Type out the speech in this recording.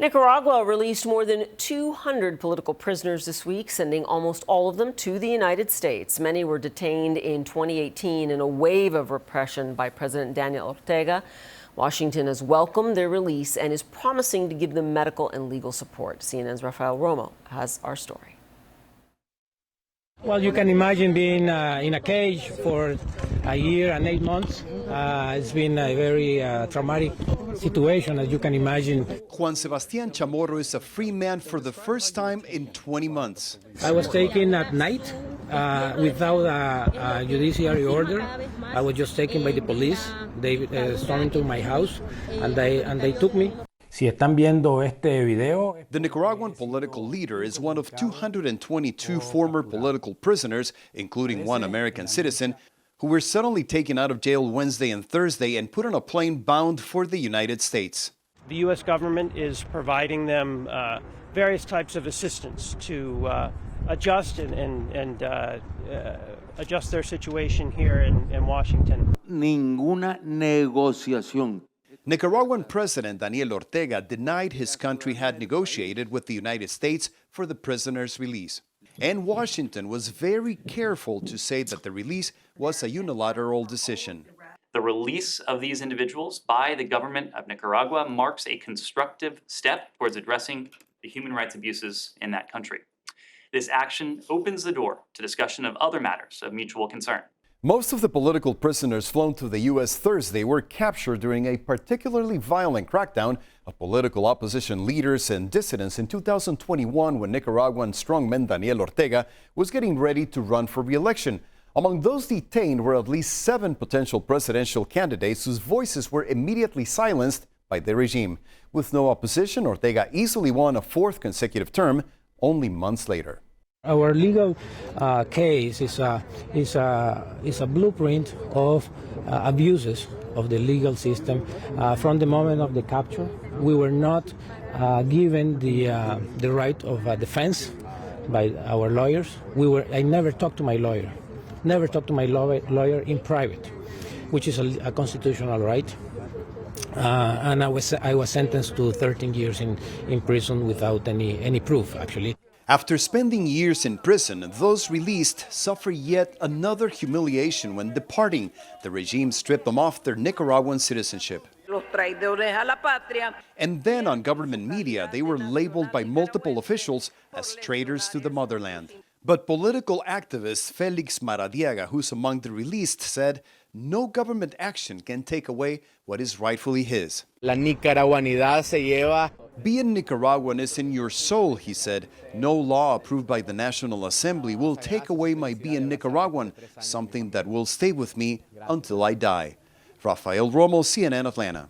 Nicaragua released more than 200 political prisoners this week, sending almost all of them to the United States. Many were detained in 2018 in a wave of repression by President Daniel Ortega. Washington has welcomed their release and is promising to give them medical and legal support. CNN's Rafael Romo has our story. Well, you can imagine being in a cage for a year and 8 months. It's been a very traumatic situation, as you can imagine. Juan Sebastián Chamorro is a free man for the first time in 20 months. I was taken at night without a judiciary order. I was just taken by the police. They stormed into my house and they took me. Si están viendo este video, The Nicaraguan political leader is one of 222 former political prisoners, including one American citizen, who were suddenly taken out of jail Wednesday and Thursday and put on a plane bound for the United States. The U.S. government is providing them various types of assistance to adjust and adjust their situation here in Washington. Ninguna negociación. Nicaraguan President Daniel Ortega denied his country had negotiated with the United States for the prisoners' release. And Washington was very careful to say that the release was a unilateral decision. The release of these individuals by the government of Nicaragua marks a constructive step towards addressing the human rights abuses in that country. This action opens the door to discussion of other matters of mutual concern. Most of the political prisoners flown to the U.S. Thursday were captured during a particularly violent crackdown of political opposition leaders and dissidents in 2021 when Nicaraguan strongman Daniel Ortega was getting ready to run for re-election. Among those detained were at least 7 potential presidential candidates whose voices were immediately silenced by the regime. With no opposition, Ortega easily won a 4th consecutive term only months later. Our legal case is a blueprint of abuses of the legal system. From the moment of the capture, we were not given the right of defense by our lawyers. I never talked to my lawyer. Never talked to my lawyer in private, which is a constitutional right. And I was sentenced to 13 years in prison without any proof, actually. After spending years in prison, those released suffer yet another humiliation when departing. The regime stripped them off their Nicaraguan citizenship. And then on government media, they were labeled by multiple officials as traitors to the motherland. But political activist Felix Maradiaga, who's among the released, said no government action can take away what is rightfully his. La nicaraguanidad se lleva. Being Nicaraguan is in your soul, he said. No law approved by the National Assembly will take away my being Nicaraguan, something that will stay with me until I die. Rafael Romo, CNN Atlanta.